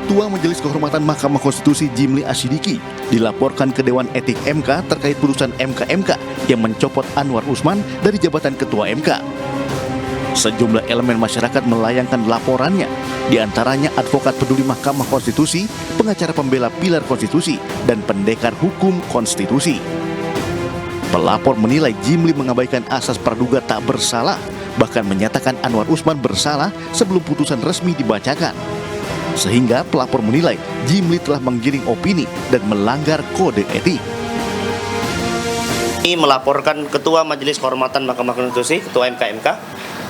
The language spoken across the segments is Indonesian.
Ketua Majelis Kehormatan Mahkamah Konstitusi Jimli Asyidiki dilaporkan ke Dewan Etik MK terkait putusan MK yang mencopot Anwar Usman dari jabatan Ketua MK. Sejumlah elemen masyarakat melayangkan laporannya, diantaranya advokat peduli Mahkamah Konstitusi, pengacara pembela pilar konstitusi, dan pendekar hukum konstitusi. Pelapor menilai Jimli mengabaikan asas praduga tak bersalah, bahkan menyatakan Anwar Usman bersalah sebelum putusan resmi dibacakan. Sehingga pelapor menilai Jimli telah menggiring opini dan melanggar kode etik. Ini melaporkan Ketua Majelis Kehormatan Mahkamah Konstitusi, Ketua MK,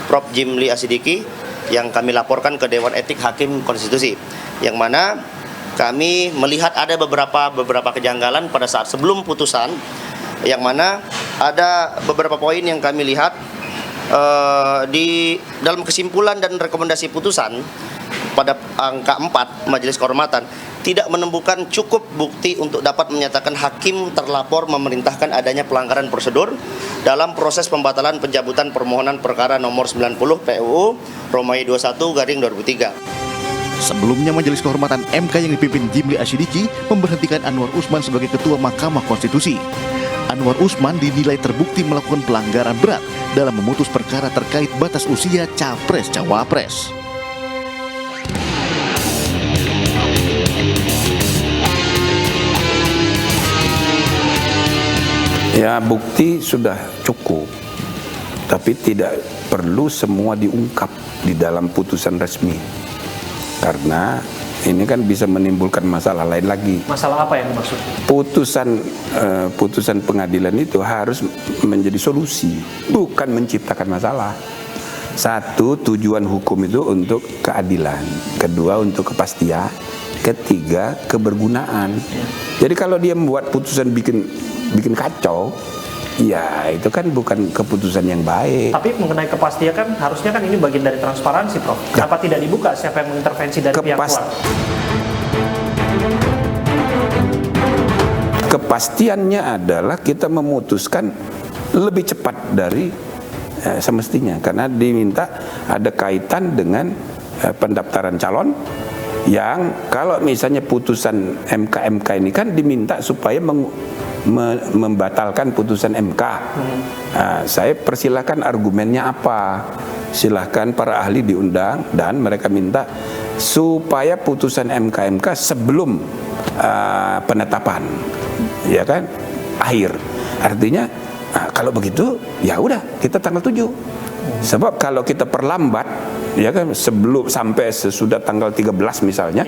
Prof. Jimli Asyidiki, yang kami laporkan ke Dewan Etik Hakim Konstitusi, yang mana kami melihat ada beberapa kejanggalan pada saat sebelum putusan, yang mana ada beberapa poin yang kami lihat di dalam kesimpulan dan rekomendasi putusan pada angka 4 Majelis Kehormatan tidak menemukan cukup bukti untuk dapat menyatakan hakim terlapor memerintahkan adanya pelanggaran prosedur dalam proses pembatalan pencabutan permohonan perkara nomor 90 PUU Romawi 21/2003. Sebelumnya Majelis Kehormatan MK yang dipimpin Jimli Asyidiki memberhentikan Anwar Usman sebagai Ketua Mahkamah Konstitusi. Anwar Usman dinilai terbukti melakukan pelanggaran berat dalam memutus perkara terkait batas usia Capres-Cawapres. Ya, bukti sudah cukup, tapi tidak perlu semua diungkap di dalam putusan resmi, karena ini kan bisa menimbulkan masalah lain lagi. Masalah apa yang dimaksud? Putusan pengadilan itu harus menjadi solusi, bukan menciptakan masalah. Satu, tujuan hukum itu untuk keadilan. Kedua, untuk kepastian. Ketiga, kebergunaan. Jadi kalau dia membuat putusan bikin kacau, ya itu kan bukan keputusan yang baik. Tapi mengenai kepastian kan harusnya kan ini bagian dari transparansi, Prof. Kenapa tidak dibuka siapa yang mengintervensi dari pihak luar? Kepastiannya adalah kita memutuskan lebih cepat dari semestinya, karena diminta ada kaitan dengan pendaftaran calon, yang kalau misalnya putusan MK ini kan diminta supaya membatalkan putusan MK. Saya persilakan argumennya apa, silahkan para ahli diundang, dan mereka minta supaya putusan MK sebelum penetapan, ya kan, akhir. Artinya kalau begitu ya udah kita tanggal 7. Sebab kalau kita perlambat, ya kan, sebelum sampai sesudah tanggal 13 misalnya,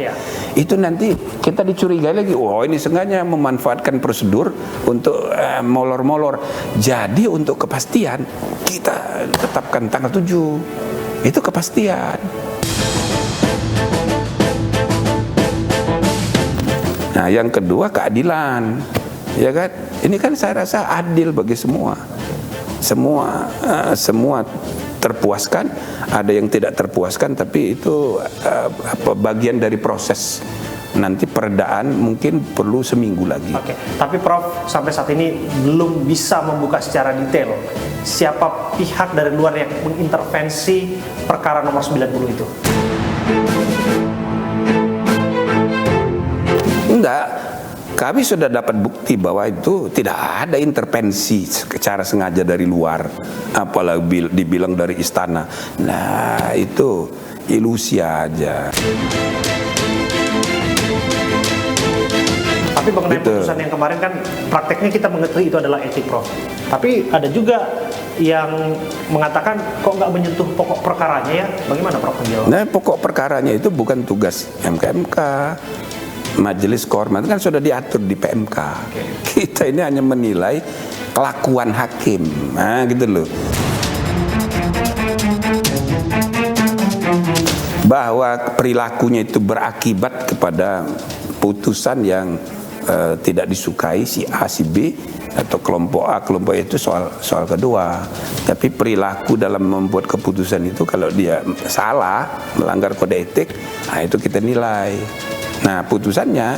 itu nanti kita dicurigai lagi, oh ini sengaja memanfaatkan prosedur untuk molor-molor. Jadi untuk kepastian kita tetapkan tanggal 7. Itu kepastian. Nah, yang kedua keadilan, ya kan? Ini kan saya rasa adil bagi semua. Semua terpuaskan, ada yang tidak terpuaskan, tapi itu bagian dari proses. Nanti peredaan mungkin perlu seminggu lagi. Oke, tapi Prof, sampai saat ini belum bisa membuka secara detail siapa pihak dari luar yang mengintervensi perkara nomor 90 itu. Enggak, kami sudah dapat bukti bahwa itu tidak ada intervensi secara sengaja dari luar, apalagi dibilang dari istana. Nah, itu ilusi aja. Tapi mengenai putusan yang kemarin kan prakteknya kita mengetahui itu adalah etik, Prof. Tapi ada juga yang mengatakan kok nggak menyentuh pokok perkaranya ya? Bagaimana Prof menjawab? Nah, pokok perkaranya itu bukan tugas MK. Majelis Kehormatan kan sudah diatur di PMK. Kita ini hanya menilai kelakuan hakim, nah gitu loh. Bahwa perilakunya itu berakibat kepada putusan yang tidak disukai si A, si B, atau kelompok A, kelompok itu soal kedua. Tapi perilaku dalam membuat keputusan itu kalau dia salah, melanggar kode etik, nah itu kita nilai. Nah, putusannya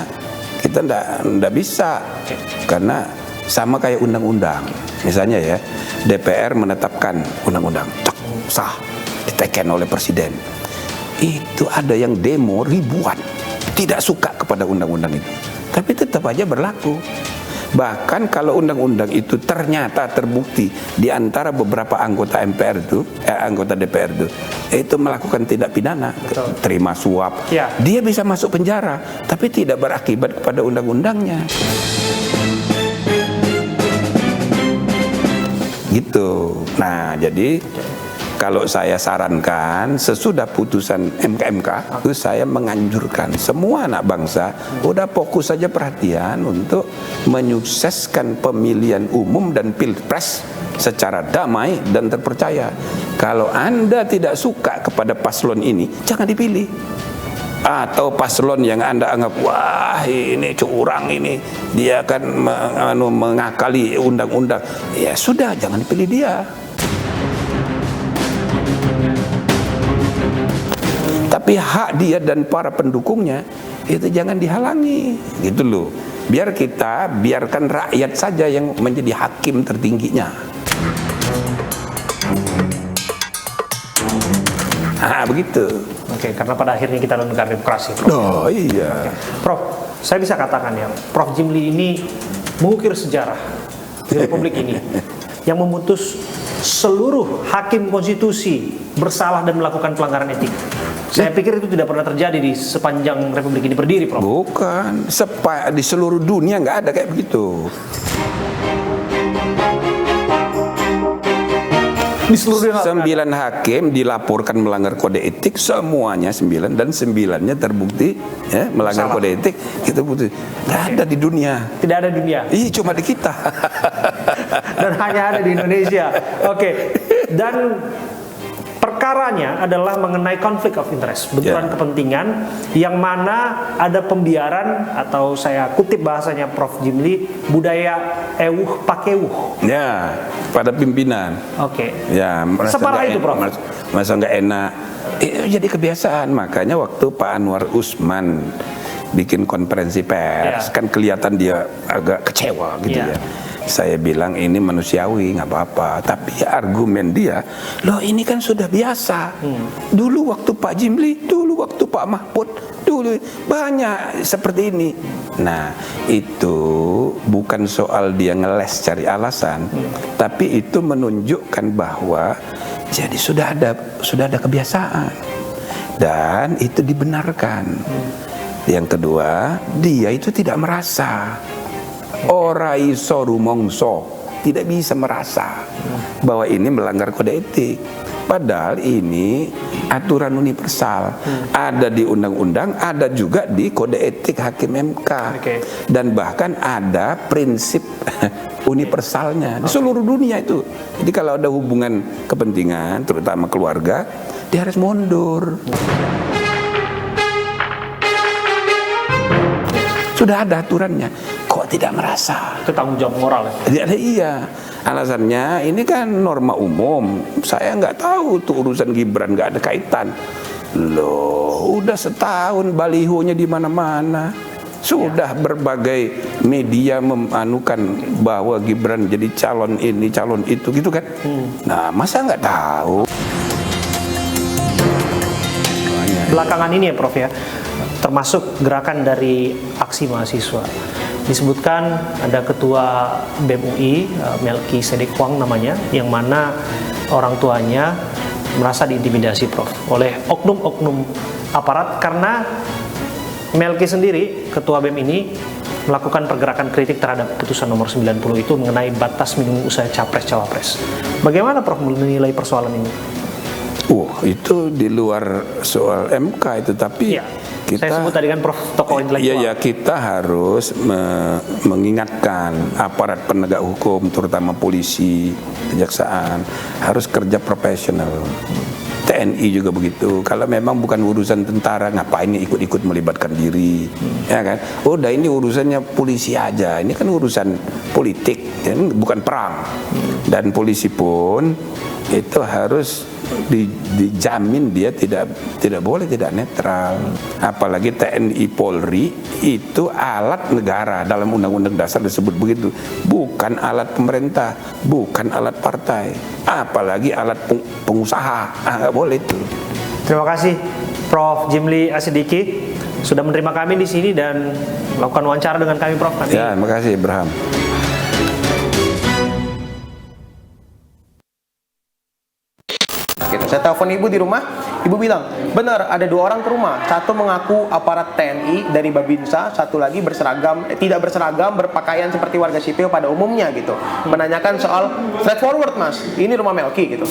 kita ndak bisa, karena sama kayak undang-undang. Misalnya ya, DPR menetapkan undang-undang, sah, diteken oleh presiden. Itu ada yang demo ribuan, tidak suka kepada undang-undang itu, tapi tetap aja berlaku. Bahkan kalau undang-undang itu ternyata terbukti di antara beberapa anggota MPR itu, anggota DPR itu melakukan tindak pidana, terima suap, Ya. dia bisa masuk penjara, tapi tidak berakibat kepada undang-undangnya. Gitu. Nah, jadi kalau saya sarankan sesudah putusan MK itu saya menganjurkan semua anak bangsa udah fokus saja perhatian untuk menyukseskan pemilihan umum dan pilpres secara damai dan terpercaya. Kalau Anda tidak suka kepada paslon ini, jangan dipilih. Atau paslon yang Anda anggap wah ini curang, ini dia akan mengakali undang-undang, ya sudah, jangan dipilih dia. Tapi hak dia dan para pendukungnya itu jangan dihalangi, gitu loh. Biar kita biarkan rakyat saja yang menjadi hakim tertingginya. Nah, begitu. Oke, karena pada akhirnya kita negara demokrasi, Prof. Oh iya. Prof, saya bisa katakan ya, Prof Jimli ini mengukir sejarah di Republik ini yang memutus seluruh hakim konstitusi bersalah dan melakukan pelanggaran etik. Saya pikir itu tidak pernah terjadi di sepanjang Republik ini berdiri, Prof. Bukan, di seluruh dunia nggak ada kayak begitu. Di seluruh dunia 9 hakim dilaporkan melanggar kode etik, semuanya 9, dan 9-nya terbukti ya, melanggar Salah. kode etik. Itu bukti. Nggak ada di dunia. tidak ada di dunia Ih, cuma di kita. dan hanya ada di Indonesia. Oke, dan perkaranya adalah mengenai konflik of interest, benturan Ya. kepentingan, yang mana ada pembiaran atau saya kutip bahasanya Prof Jimli, budaya ewuh pakewuh. Ya, pada pimpinan. Oke. Ya, merasa Separah nggak itu, Prof. Masa nggak enak. Jadi kebiasaan. Makanya waktu Pak Anwar Usman bikin konferensi pers, Ya. kan kelihatan dia agak kecewa gitu Ya. ya. Saya bilang ini manusiawi, nggak apa-apa. Tapi argumen dia, loh ini kan sudah biasa. Dulu waktu Pak Jimli, dulu waktu Pak Mahfud, dulu banyak seperti ini. Nah, itu bukan soal dia ngeles cari alasan, tapi itu menunjukkan bahwa jadi sudah ada kebiasaan dan itu dibenarkan. Yang kedua, dia itu tidak merasa. Ora iso rumongso, tidak bisa merasa bahwa ini melanggar kode etik. Padahal ini aturan universal, ada di undang-undang, ada juga di kode etik hakim MK, Oke. dan bahkan ada prinsip universalnya di seluruh dunia itu. Jadi kalau ada hubungan kepentingan, terutama keluarga, dia harus mundur. Sudah ada aturannya, kok tidak merasa? Itu tanggung jawab moral ya. Tidak ada, iya. Alasannya ini kan norma umum. Saya nggak tahu tuh urusan Gibran, nggak ada kaitan. Loh, udah setahun balihonya di mana-mana. Sudah berbagai media memanukan bahwa Gibran jadi calon ini, calon itu, gitu kan? Nah, masa nggak tahu? Belakangan ini ya, Prof ya, termasuk gerakan dari aksi mahasiswa. Disebutkan ada ketua BEM UI, Melki Sedek Huang namanya, yang mana orang tuanya merasa diintimidasi, Prof, oleh oknum-oknum aparat karena Melki sendiri, ketua BEM ini, melakukan pergerakan kritik terhadap putusan nomor 90 itu mengenai batas minimum usia capres-cawapres. Bagaimana Prof menilai persoalan ini? Itu di luar soal MK itu, tapi Iya, saya sebut tadi kan Prof tokoh intelektual. Iya, kita harus mengingatkan aparat penegak hukum, terutama polisi, kejaksaan, harus kerja profesional. TNI juga begitu. Kalau memang bukan urusan tentara, ngapain ikut-ikut melibatkan diri, ya kan? Udah, ini urusannya polisi aja. Ini kan urusan politik, ini bukan perang. Dan polisi pun itu harus dijamin dia tidak boleh tidak netral. Apalagi TNI Polri itu alat negara, dalam Undang-Undang Dasar disebut begitu, bukan alat pemerintah, bukan alat partai, apalagi alat pengusaha. Nggak boleh itu. Terima kasih Prof Jimli Asidiki. sudah menerima kami di sini dan melakukan wawancara dengan kami, Prof. Kami Ya, terima kasih Ibrahim. Gitu. Saya telepon ibu di rumah, ibu bilang, benar ada 2 orang ke rumah, satu mengaku aparat TNI dari Babinsa, satu lagi tidak berseragam, berpakaian seperti warga sipil pada umumnya gitu, menanyakan soal straightforward mas, ini rumah Melki gitu.